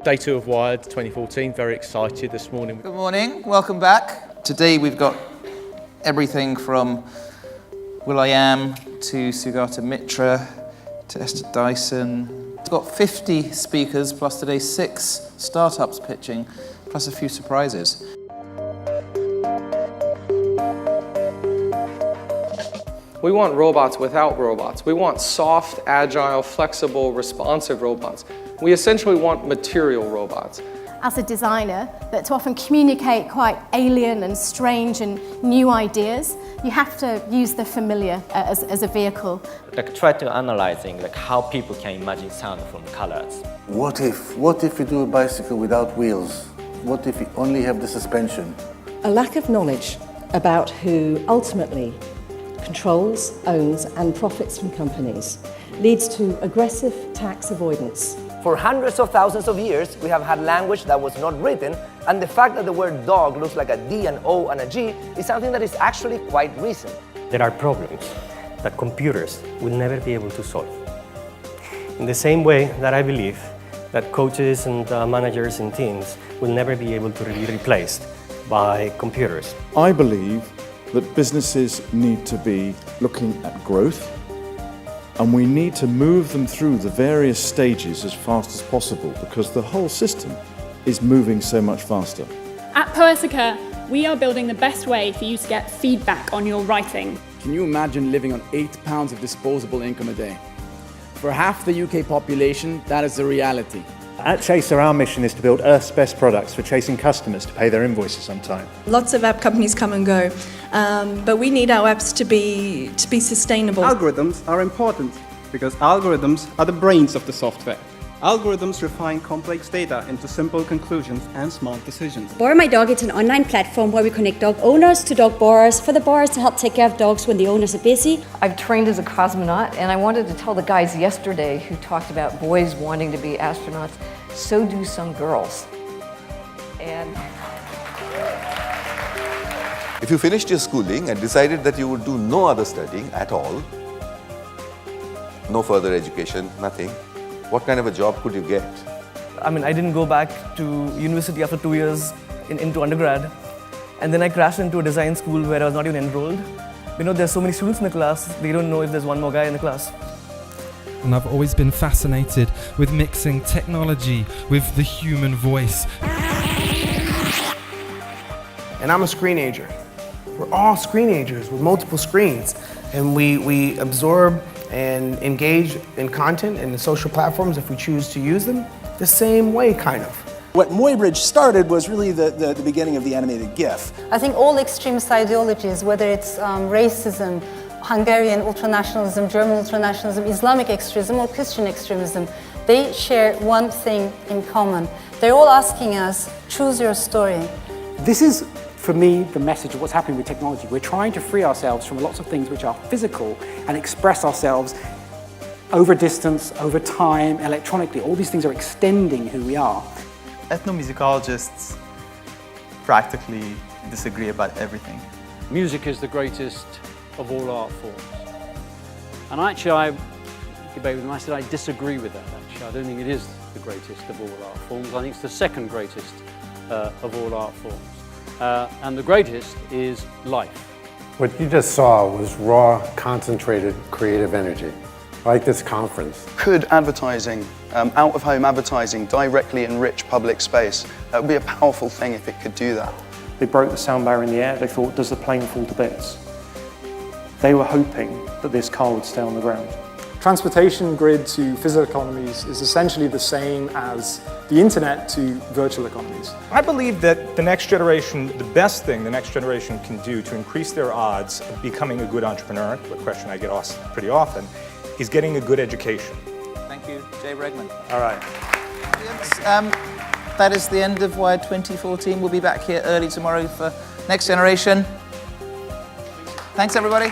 Day 2 of Wired 2014, very excited this morning. Good morning, welcome back. Today we've got everything from will.i.am to Sugata Mitra to Esther Dyson. It's got 50 speakers plus today 6 startups pitching, plus a few surprises. We want robots without robots. We want soft, agile, flexible, responsive robots. We essentially want material robots. As a designer, that to often communicate quite alien and strange and new ideas, you have to use the familiar as a vehicle. Try to analyzing how people can imagine sound from colors. What if we do a bicycle without wheels? What if we only have the suspension? A lack of knowledge about who ultimately controls, owns and profits from companies leads to aggressive tax avoidance. For hundreds of thousands of years, we have had language that was not written, and the fact that the word dog looks like a D, an O, and a G is something that is actually quite recent. There are problems that computers will never be able to solve. In the same way that I believe that coaches and managers in teams will never be able to be replaced by computers. I believe that businesses need to be looking at growth, and we need to move them through the various stages as fast as possible because the whole system is moving so much faster. At Poetica, we are building the best way for you to get feedback on your writing. Can you imagine living on £8 of disposable income a day? For half the UK population, that is a reality. At Chaser, our mission is to build Earth's best products for chasing customers to pay their invoices on time. Lots of app companies come and go, but we need our apps to be sustainable. Algorithms are important because algorithms are the brains of the software. Algorithms refine complex data into simple conclusions and smart decisions. Borrow My Dog is an online platform where we connect dog owners to dog borrowers for the borrowers to help take care of dogs when the owners are busy. I've trained as a cosmonaut, and I wanted to tell the guys yesterday who talked about boys wanting to be astronauts, so do some girls. And if you finished your schooling and decided that you would do no other studying at all, no further education, nothing, what kind of a job could you get? I mean, I didn't go back to university after 2 years into undergrad. And then I crashed into a design school where I was not even enrolled. You know, there's so many students in the class, they don't know if there's one more guy in the class. And I've always been fascinated with mixing technology with the human voice. And I'm a screenager. We're all screenagers with multiple screens. And we absorb and engage in content and in social platforms if we choose to use them the same way, kind of. What Muybridge started was really the beginning of the animated GIF. I think all extremist ideologies, whether it's racism, Hungarian ultranationalism, German ultranationalism, Islamic extremism or Christian extremism, they share one thing in common. They're all asking us, choose your story. This is, for me, the message of what's happening with technology. We're trying to free ourselves from lots of things which are physical and express ourselves over distance, over time, electronically. All these things are extending who we are. Ethnomusicologists practically disagree about everything. Music is the greatest of all art forms. And actually, I debate with them. I said I disagree with that, actually. I don't think it is the greatest of all art forms. I think it's the second greatest of all art forms. And the greatest is life. What you just saw was raw, concentrated, creative energy, like this conference. Could advertising, out-of-home advertising, directly enrich public space? That would be a powerful thing if it could do that. They broke the sound barrier in the air. They thought, does the plane fall to bits? They were hoping that this car would stay on the ground. Transportation grid to physical economies is essentially the same as the internet to virtual economies. I believe that the next generation, the best thing the next generation can do to increase their odds of becoming a good entrepreneur, a question I get asked pretty often, is getting a good education. Thank you, Jay Bregman. All right. That is the end of Wired 2014. We'll be back here early tomorrow for Next Generation. Thanks, everybody.